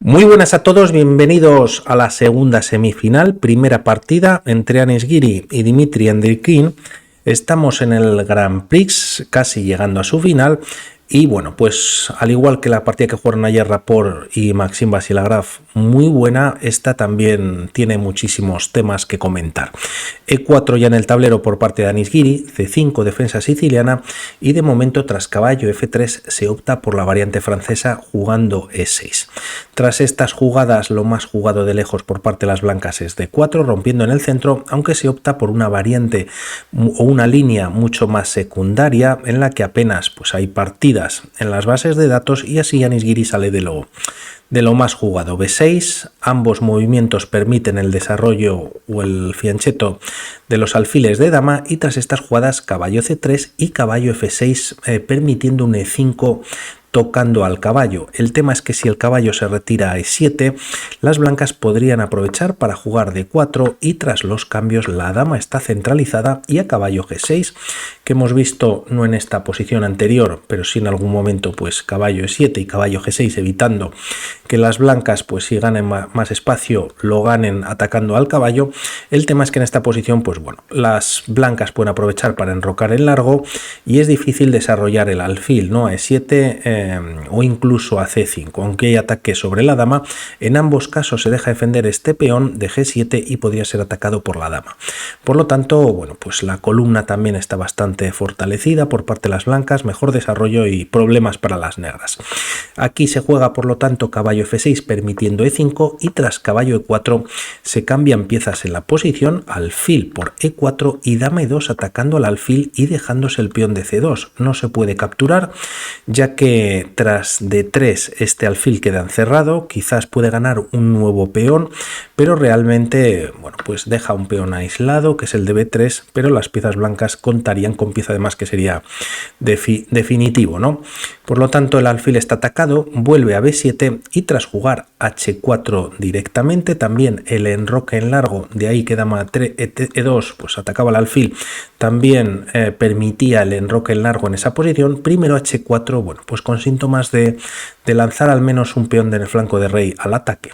Muy buenas a todos, bienvenidos a la segunda semifinal, primera partida entre Anis Giri y Dimitri Andrikin. Estamos en el Grand Prix, casi llegando a su final. Y bueno, pues al igual que la partida que jugaron ayer Rapport y Maxime Vachier-Lagrave, muy buena, esta también tiene muchísimos temas que comentar. E4 ya en el tablero por parte de Anis Giri, C5 defensa siciliana y de momento tras caballo F3 se opta por la variante francesa jugando E6. Tras estas jugadas lo más jugado de lejos por parte de las blancas es D4 rompiendo en el centro, aunque se opta por una variante o una línea mucho más secundaria en la que apenas pues hay partidas en las bases de datos y así Anis Giri sale de lo más jugado. B6, ambos movimientos permiten el desarrollo o el fianchetto de los alfiles de dama y tras estas jugadas caballo C3 y caballo F6 permitiendo un E5 tocando al caballo. El tema es que si el caballo se retira a E7, las blancas podrían aprovechar para jugar D4 y tras los cambios la dama está centralizada y a caballo G6, que hemos visto no en esta posición anterior, pero sí en algún momento pues caballo E7 y caballo G6 evitando que las blancas pues si ganen más espacio lo ganen atacando al caballo. El tema es que en esta posición pues bueno, las blancas pueden aprovechar para enrocar en largo y es difícil desarrollar el alfil, ¿no? A E7 o incluso a C5, aunque hay ataque sobre la dama. En ambos casos se deja defender este peón de G7 y podría ser atacado por la dama. Por lo tanto, bueno, pues la columna también está bastante fortalecida por parte de las blancas, mejor desarrollo y problemas para las negras. Aquí se juega por lo tanto caballo F6 permitiendo E5 y tras caballo E4 se cambian piezas en la posición, alfil por E4 y dama E2 atacando al alfil y dejándose el peón de C2. No se puede capturar ya que tras D3 este alfil queda encerrado, quizás puede ganar un nuevo peón, pero realmente bueno, pues deja un peón aislado que es el de B3, pero las piezas blancas contarían con pieza además que sería definitivo, ¿no? Por lo tanto el alfil está atacado, vuelve a B7 y tras jugar H4 directamente, también el enroque en largo, de ahí que dama E2 pues atacaba al alfil, también permitía el enroque en largo en esa posición. Primero H4, bueno, pues con síntomas de lanzar al menos un peón del flanco de rey al ataque.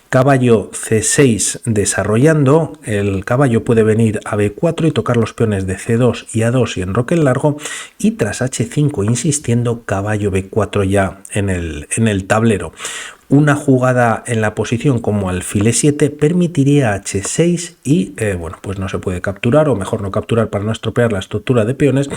Caballo C6 desarrollando, el caballo puede venir a B4 y tocar los peones de C2 y A2 y enroque en largo y tras H5 insistiendo caballo B4 ya en el tablero. Una jugada en la posición como alfil E7 permitiría H6 y bueno, pues no se puede capturar o mejor no capturar para no estropear la estructura de peones,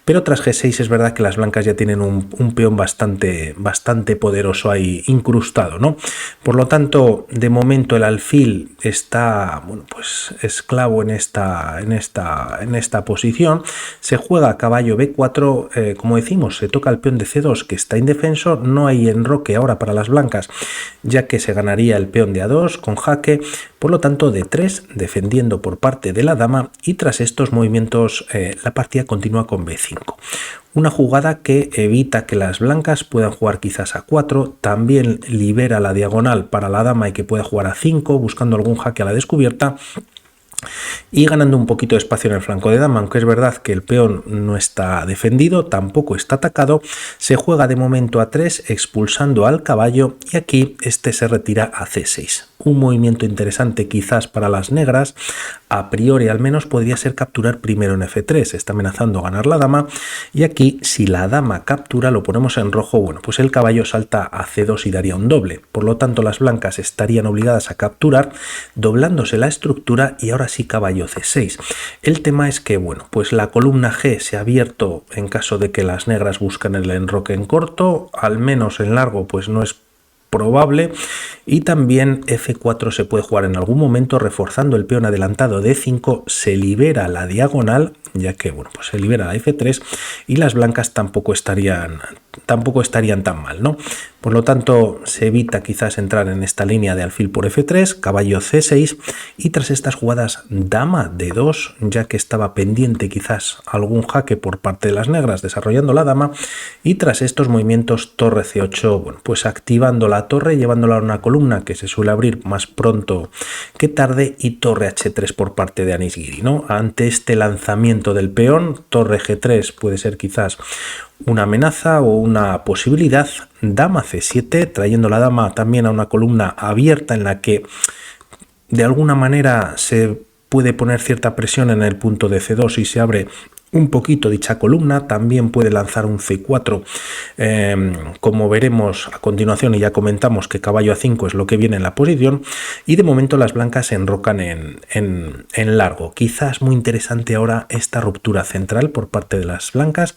pero tras G6 es verdad que las blancas ya tienen un peón bastante poderoso ahí incrustado, ¿no? Por lo tanto, de momento el alfil está bueno, pues esclavo en esta posición. Se juega caballo B4, como decimos, se toca el peón de C2 que está indefenso, no hay enroque ahora para las blancas ya que se ganaría el peón de A2 con jaque, por lo tanto D3 defendiendo por parte de la dama y tras estos movimientos la partida continúa con B5. Una jugada que evita que las blancas puedan jugar quizás a 4, también libera la diagonal para la dama y que pueda jugar a 5 buscando algún jaque a la descubierta y ganando un poquito de espacio en el flanco de dama, aunque es verdad que el peón no está defendido, tampoco está atacado. Se juega de momento a 3 expulsando al caballo y aquí este se retira a C6. Un movimiento interesante quizás para las negras, a priori al menos podría ser capturar primero en F3, está amenazando ganar la dama y aquí si la dama captura lo ponemos en rojo, bueno pues el caballo salta a C2 y daría un doble, por lo tanto las blancas estarían obligadas a capturar doblándose la estructura y ahora sí caballo C6. El tema es que bueno pues la columna G se ha abierto en caso de que las negras buscan el enroque en corto, al menos en largo pues no es probable y también F4 se puede jugar en algún momento reforzando el peón adelantado de D5, se libera la diagonal ya que bueno pues se libera la F3 y las blancas tampoco estarían tan mal, ¿no? Por lo tanto se evita quizás entrar en esta línea de alfil por F3, caballo C6 y tras estas jugadas dama D2 ya que estaba pendiente quizás algún jaque por parte de las negras desarrollando la dama y tras estos movimientos torre C8, bueno pues activando la torre llevándola a una columna que se suele abrir más pronto que tarde y torre H3 por parte de Anis Giri, ¿no? Ante este lanzamiento movimiento del peón. Torre G3 puede ser quizás una amenaza o una posibilidad. Dama C7, trayendo la dama también a una columna abierta en la que de alguna manera se puede poner cierta presión en el punto de C2 y se abre un poquito dicha columna. También puede lanzar un C4, como veremos a continuación, y ya comentamos que caballo A5 es lo que viene en la posición, y de momento las blancas se enrocan en largo. Quizás muy interesante ahora esta ruptura central por parte de las blancas,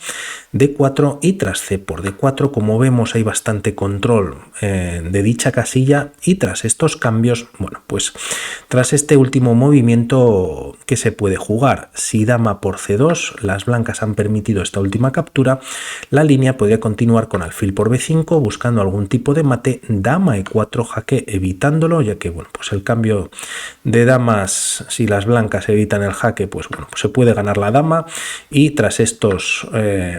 D4 y tras C por D4. Como vemos hay bastante control de dicha casilla, y tras estos cambios, bueno, pues tras este último movimiento, ¿qué se puede jugar? Si dama por C2, las blancas han permitido esta última captura, la línea podría continuar con alfil por B5 buscando algún tipo de mate. Dama E4 jaque, evitándolo, ya que bueno, pues el cambio de damas, si las blancas evitan el jaque, pues bueno, pues se puede ganar la dama. Y tras estos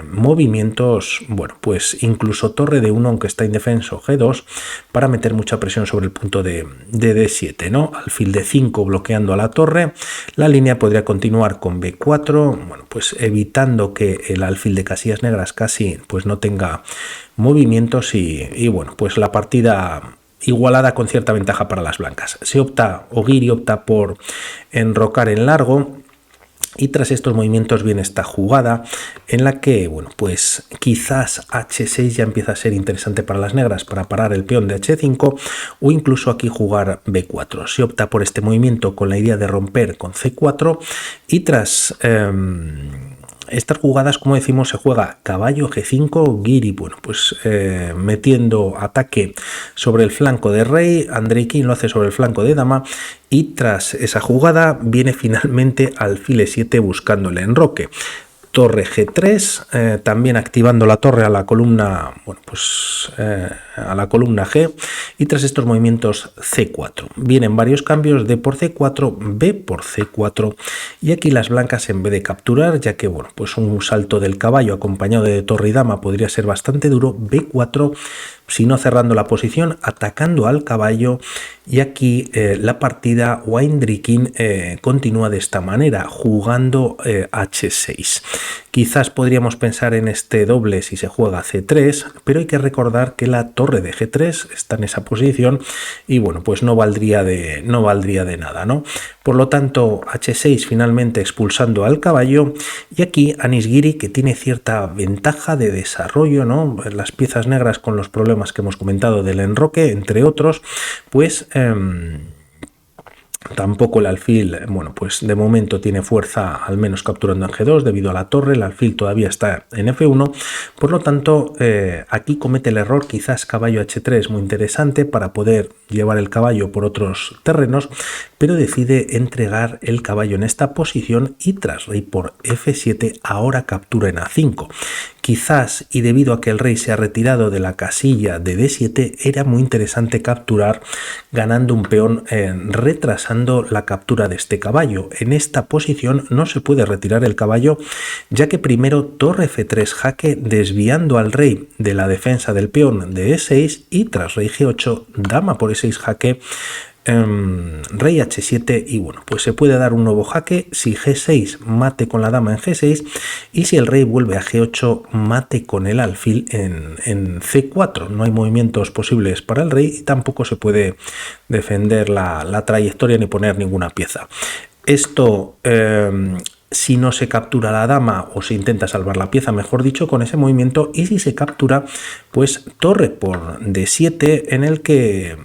movimientos, bueno, pues incluso torre de 1, aunque está indefenso, G2, para meter mucha presión sobre el punto de D7, ¿no? Alfil D5 bloqueando a la torre, la línea podría continuar con B4, bueno, pues evitando que el alfil de casillas negras casi pues no tenga movimientos, y bueno, pues la partida igualada con cierta ventaja para las blancas. Se opta, o Giri opta por enrocar en largo, y tras estos movimientos viene esta jugada en la que, bueno, pues quizás H6 ya empieza a ser interesante para las negras para parar el peón de H5, o incluso aquí jugar B4. Se opta por este movimiento con la idea de romper con C4, y tras estas jugadas, como decimos, se juega caballo G5, Giri, bueno, pues metiendo ataque sobre el flanco de rey. Andreikin lo hace sobre el flanco de dama, y tras esa jugada viene finalmente alfil E7 buscando el enroque. Torre G3, también activando la torre a la columna, bueno, pues a la columna G, y tras estos movimientos C4. Vienen varios cambios, D por C4, B por C4, y aquí las blancas, en vez de capturar, ya que bueno, pues un salto del caballo acompañado de torre y dama podría ser bastante duro, B4, sino cerrando la posición, atacando al caballo, y aquí la partida Andreikin continúa de esta manera, jugando H6. Quizás podríamos pensar en este doble si se juega C3, pero hay que recordar que la torre de G3 está en esa posición, y bueno, pues no valdría de nada, ¿no? Por lo tanto, H6 finalmente expulsando al caballo, y aquí Anish Giri, que tiene cierta ventaja de desarrollo, ¿no? Las piezas negras con los problemas que hemos comentado del enroque, entre otros, pues tampoco el alfil, bueno, pues de momento tiene fuerza, al menos capturando en G2 debido a la torre. El alfil todavía está en F1, por lo tanto aquí comete el error. Quizás caballo H3 muy interesante para poder llevar el caballo por otros terrenos, pero decide entregar el caballo en esta posición, y tras rey por F7 ahora captura en A5. Quizás, y debido a que el rey se ha retirado de la casilla de D7, era muy interesante capturar ganando un peón, retrasando la captura de este caballo. En esta posición no se puede retirar el caballo, ya que primero torre F3 jaque, desviando al rey de la defensa del peón de E6, y tras rey G8, dama por E6 jaque, rey H7, y bueno, pues se puede dar un nuevo jaque si G6 mate con la dama en G6, y si el rey vuelve a G8 mate con el alfil en C4. No hay movimientos posibles para el rey, y tampoco se puede defender la trayectoria ni poner ninguna pieza. Esto si no se captura la dama, o se intenta salvar la pieza, mejor dicho, con ese movimiento, y si se captura, pues torre por D7, en el que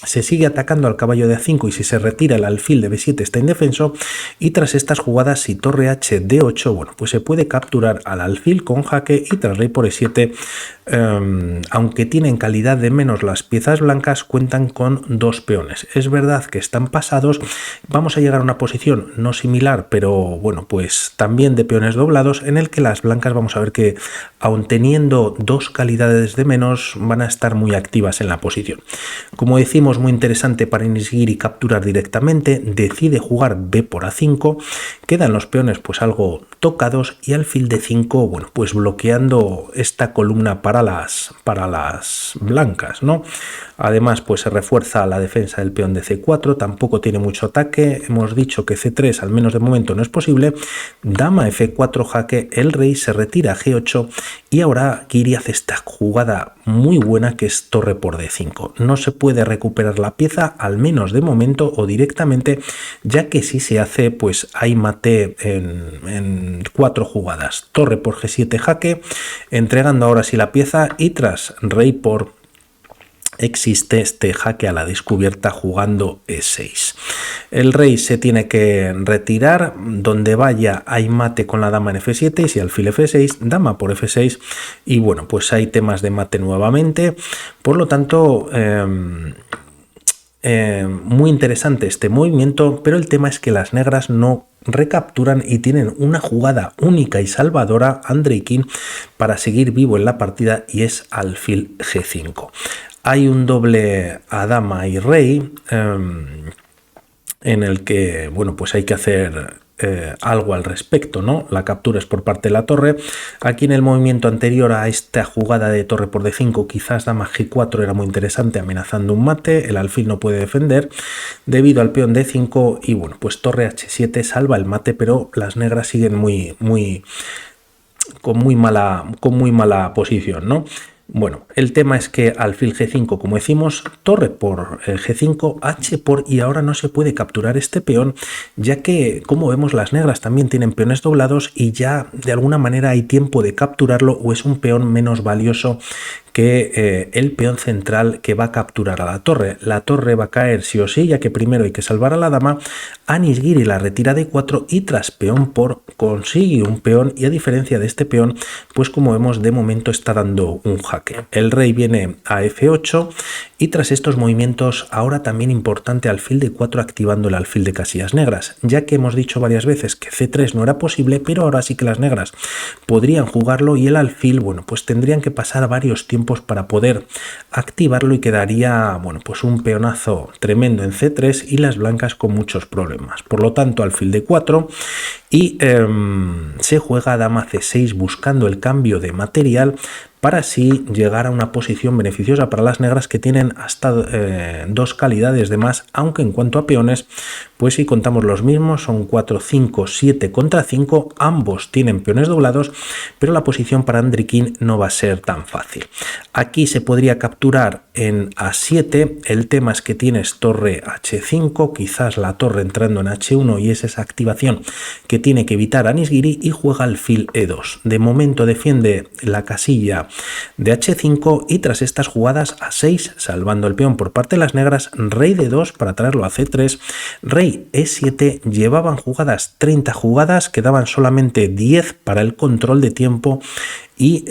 se sigue atacando al caballo de A5, y si se retira el alfil de B7 está indefenso. Y tras estas jugadas, si torre H D8, bueno, pues se puede capturar al alfil con jaque, y tras rey por E7, aunque tienen calidad de menos las piezas blancas, cuentan con dos peones. Es verdad que están pasados, vamos a llegar a una posición no similar, pero bueno, pues también de peones doblados, en el que las blancas vamos a ver que, aun teniendo dos calidades de menos, van a estar muy activas en la posición. Como decimos, Vemos muy interesante para Nishigiri capturar directamente, decide jugar B por A5, quedan los peones pues algo tocados y alfil D5, bueno, pues bloqueando esta columna para las blancas, ¿no? Además, pues se refuerza la defensa del peón de C4, tampoco tiene mucho ataque, hemos dicho que C3 al menos de momento no es posible, dama F4 jaque, el rey se retira a G8 y ahora Giri hace esta jugada muy buena que es torre por D5. No se puede recuperar la pieza, al menos de momento o directamente, ya que si se hace pues hay mate en 4 jugadas. Torre por G7 jaque, entregando ahora sí la pieza y tras rey por existe este jaque a la descubierta jugando E6. El rey se tiene que retirar, donde vaya hay mate con la dama en F7 y si alfil F6, dama por F6 y bueno, pues hay temas de mate nuevamente, por lo tanto muy interesante este movimiento, pero el tema es que las negras no recapturan y tienen una jugada única y salvadora Andreikin para seguir vivo en la partida y es alfil G5. Hay un doble a dama y rey en el que, bueno, pues hay que hacer algo al respecto, ¿no? La captura es por parte de la torre. Aquí en el movimiento anterior a esta jugada de torre por D5, quizás dama G4 era muy interesante, amenazando un mate, el alfil no puede defender debido al peón D5 y bueno, pues torre H7 salva el mate, pero las negras siguen con muy mala posición, ¿no? Bueno, el tema es que alfil G5, como decimos, torre por G5, H por y ahora no se puede capturar este peón, ya que, como vemos, las negras también tienen peones doblados y ya de alguna manera hay tiempo de capturarlo o es un peón menos valioso que el peón central que va a capturar a la torre. La torre va a caer sí o sí, ya que primero hay que salvar a la dama. Nishigiri la retira de 4 y tras peón por consigue un peón y a diferencia de este peón, pues como vemos de momento está dando un jaque. El rey viene a F8 y tras estos movimientos ahora también importante alfil de 4 activando el alfil de casillas negras, ya que hemos dicho varias veces que C3 no era posible, pero ahora sí que las negras podrían jugarlo y el alfil, bueno, pues tendrían que pasar varios tiempos para poder activarlo y quedaría, bueno, pues un peonazo tremendo en C3 y las blancas con muchos problemas. Por lo tanto, alfil de 4 y se juega dama C6 buscando el cambio de material para así llegar a una posición beneficiosa para las negras que tienen hasta 2 calidades de más, aunque en cuanto a peones, pues si contamos los mismos, son 4, 5, 7 contra 5, ambos tienen peones doblados, pero la posición para Andreikin no va a ser tan fácil. Aquí se podría capturar en A7, el tema es que tienes torre H5, quizás la torre entrando en H1 y es esa activación que tiene que evitar Nishigiri y juega alfil E2. De momento defiende la casilla de H5 y tras estas jugadas A6, salvando el peón por parte de las negras, rey D2 para traerlo a C3, rey E7, llevaban jugadas 30 jugadas, quedaban solamente 10 para el control de tiempo y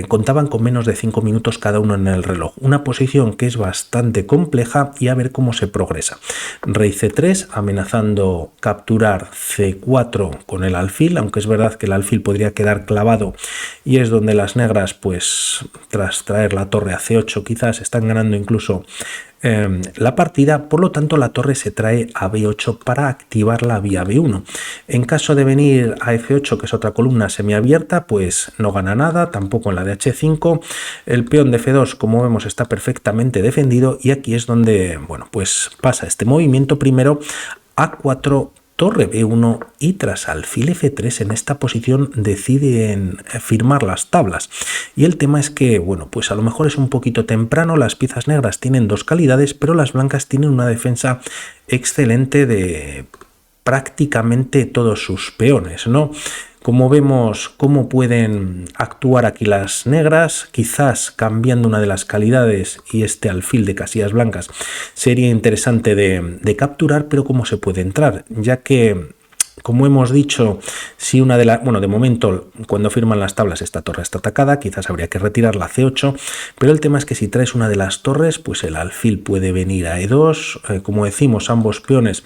contaban con menos de 5 minutos cada uno en el reloj. Una posición que es bastante compleja y a ver cómo se progresa. Rey C3 amenazando capturar C4 con el alfil, aunque es verdad que el alfil podría quedar clavado y es donde las negras pues tras traer la torre a C8 quizás están ganando incluso la partida, por lo tanto la torre se trae a B8 para activar la vía B1. En caso de venir a F8, que es otra columna semiabierta, pues no gana nada, tampoco en la de H5. El peón de F2, como vemos, está perfectamente defendido y aquí es donde, bueno, pues pasa este movimiento primero A4, torre B1 y tras alfil F3 en esta posición deciden firmar las tablas. Y el tema es que, bueno, pues a lo mejor es un poquito temprano, las piezas negras tienen 2 calidades, pero las blancas tienen una defensa excelente de prácticamente todos sus peones, ¿no? Como vemos cómo pueden actuar aquí las negras, quizás cambiando una de las calidades y este alfil de casillas blancas sería interesante de capturar, pero cómo se puede entrar, ya que, como hemos dicho, si una de las, bueno, de momento cuando firman las tablas esta torre está atacada, quizás habría que retirar la C8, pero el tema es que si traes una de las torres, pues el alfil puede venir a E2, como decimos, ambos peones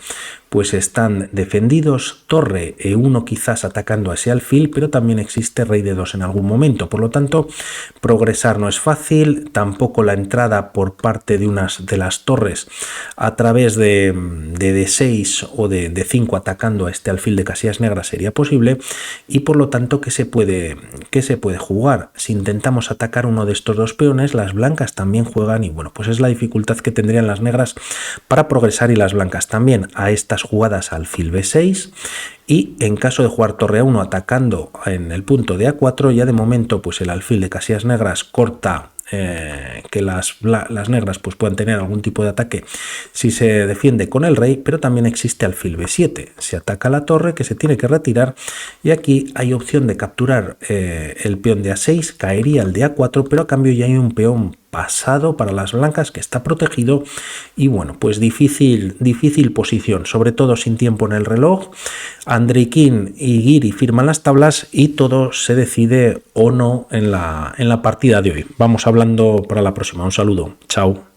pues están defendidos, torre E1 quizás atacando a ese alfil, pero también existe rey D2 en algún momento. Por lo tanto, progresar no es fácil, tampoco la entrada por parte de unas de las torres a través de D6 o de D5 atacando a este alfil de casillas negras sería posible, y por lo tanto, ¿qué se puede jugar? Si intentamos atacar uno de estos dos peones, las blancas también juegan, y bueno, pues es la dificultad que tendrían las negras para progresar, y las blancas también, a estas jugadas alfil B6, y en caso de jugar torre A1 atacando en el punto de A4, ya de momento pues el alfil de casillas negras corta que las negras pues puedan tener algún tipo de ataque si se defiende con el rey, pero también existe alfil B7, se ataca la torre que se tiene que retirar, y aquí hay opción de capturar el peón de A6, caería el de A4, pero a cambio ya hay un peón pasado para las blancas que está protegido, y bueno, pues difícil posición, sobre todo sin tiempo en el reloj. Andrikin y Giri firman las tablas y todo se decide o no en la partida de hoy. Vamos hablando para la próxima. Un saludo. Chao.